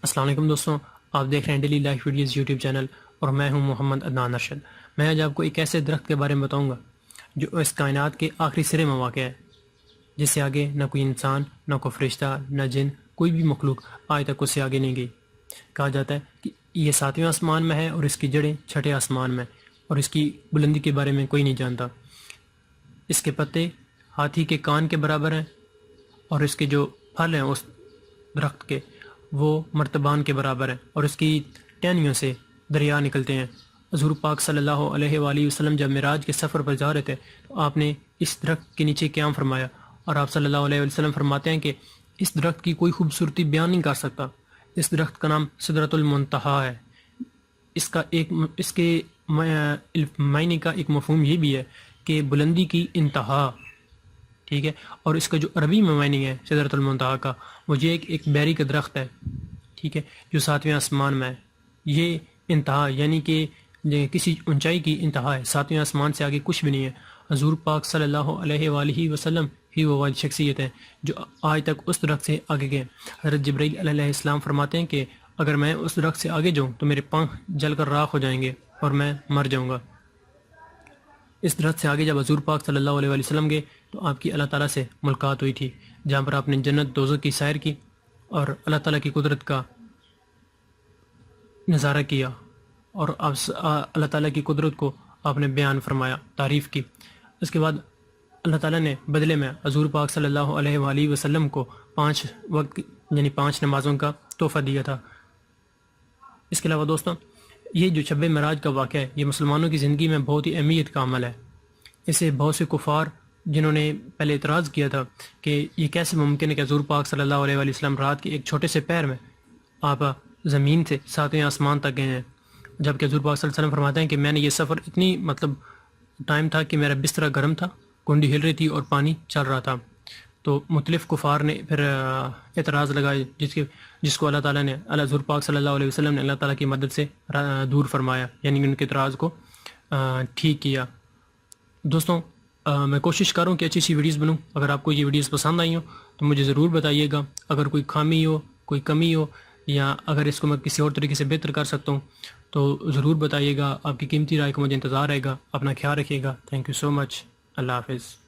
السلام علیکم دوستوں، آپ دیکھ رہے ہیں daily life videos YouTube channel اور میں ہوں محمد عدنان ارشد۔ میں آج آپ کو ایک ایسے درخت کے بارے میں بتاؤں گا جو اس کائنات کے آخری سرے میں واقع ہے، جس سے آگے نہ کوئی انسان، نہ کوئی فرشتہ، نہ جن، کوئی بھی مخلوق آج تک اس سے آگے نہیں گئی۔ کہا جاتا ہے کہ یہ 7ویں آسمان میں ہے اور اس کی جڑیں 6 آسمان میں، اور اس کی بلندی کے بارے میں کوئی نہیں جانتا۔ اس کے پتے ہاتھی کے کان کے برابر ہیں، اور اس کے جو پھل ہیں اس درخت کے وہ مرتبان کے برابر ہیں، اور اس کی ٹہنیوں سے دریا نکلتے ہیں۔ حضور پاک صلی اللہ علیہ وآلہ وسلم جب معراج کے سفر پر جا رہے تھے تو آپ نے اس درخت کے نیچے قیام فرمایا، اور آپ صلی اللہ علیہ وسلم فرماتے ہیں کہ اس درخت کی کوئی خوبصورتی بیان نہیں کر سکتا۔ اس درخت کا نام سدرۃ المنتہا ہے۔ اس کے معنی کا ایک مفہوم یہ بھی ہے کہ بلندی کی انتہا، ٹھیک ہے۔ اور اس کا جو عربی میں معنی ہے سدرۃ المنتہا کا، وہ یہ ایک بیری کا درخت ہے، ٹھیک ہے، جو 7ویں آسمان میں ہے۔ یہ انتہا یعنی کہ کسی اونچائی کی انتہا ہے، 7ویں آسمان سے آگے کچھ بھی نہیں ہے۔ حضور پاک صلی اللہ علیہ وآلہ وسلم ہی وہ واحد شخصیت ہیں جو آج تک اس درخت سے آگے گئے۔ حضرت جبرائیل علیہ السلام فرماتے ہیں کہ اگر میں اس درخت سے آگے جاؤں تو میرے پانکھ جل کر راکھ ہو جائیں گے اور میں مر جاؤں گا۔ اس درخت سے آگے جب حضور پاک صلی اللہ علیہ وآلہ وسلم گئے تو آپ کی اللہ تعالیٰ سے ملاقات ہوئی تھی، جہاں پر آپ نے جنت دوزخ کی سیر کی اور اللہ تعالیٰ کی قدرت کا نظارہ کیا، اور اللہ تعالیٰ کی قدرت کو آپ نے بیان فرمایا، تعریف کی۔ اس کے بعد اللہ تعالیٰ نے بدلے میں حضور پاک صلی اللہ علیہ وآلہ وسلم کو 5 وقت یعنی 5 نمازوں کا تحفہ دیا تھا۔ اس کے علاوہ دوستوں، یہ جو شب معراج کا واقعہ ہے یہ مسلمانوں کی زندگی میں بہت ہی اہمیت کا عمل ہے۔ اسے بہت سے کفار جنہوں نے پہلے اعتراض کیا تھا کہ یہ کیسے ممکن ہے کہ حضور پاک صلی اللہ علیہ وآلہ وسلم رات کے ایک چھوٹے سے پیر میں آپ زمین سے 7ویں آسمان تک گئے ہیں، جبکہ حضور پاک صلی اللہ علیہ وسلم فرماتے ہیں کہ میں نے یہ سفر اتنی ٹائم تھا کہ میرا بستر گرم تھا، کنڈی ہل رہی تھی اور پانی چل رہا تھا۔ تو مختلف کفار نے پھر اعتراض لگائے، جس کو اللہ تعالیٰ نے حضور پاک صلی اللہ علیہ وسلم نے اللہ تعالیٰ کی مدد سے دور فرمایا، یعنی ان کے اعتراض کو ٹھیک کیا۔ دوستوں، میں کوشش کروں کہ اچھی سی ویڈیوز بنوں۔ اگر آپ کو یہ ویڈیوز پسند آئی ہوں تو مجھے ضرور بتائیے گا۔ اگر کوئی خامی ہو، کوئی کمی ہو، یا اگر اس کو میں کسی اور طریقے سے بہتر کر سکتا ہوں تو ضرور بتائیے گا۔ آپ کی قیمتی رائے کا مجھے انتظار رہے گا۔ اپنا خیال رکھیے گا۔ تھینک یو سو مچ۔ اللہ حافظ۔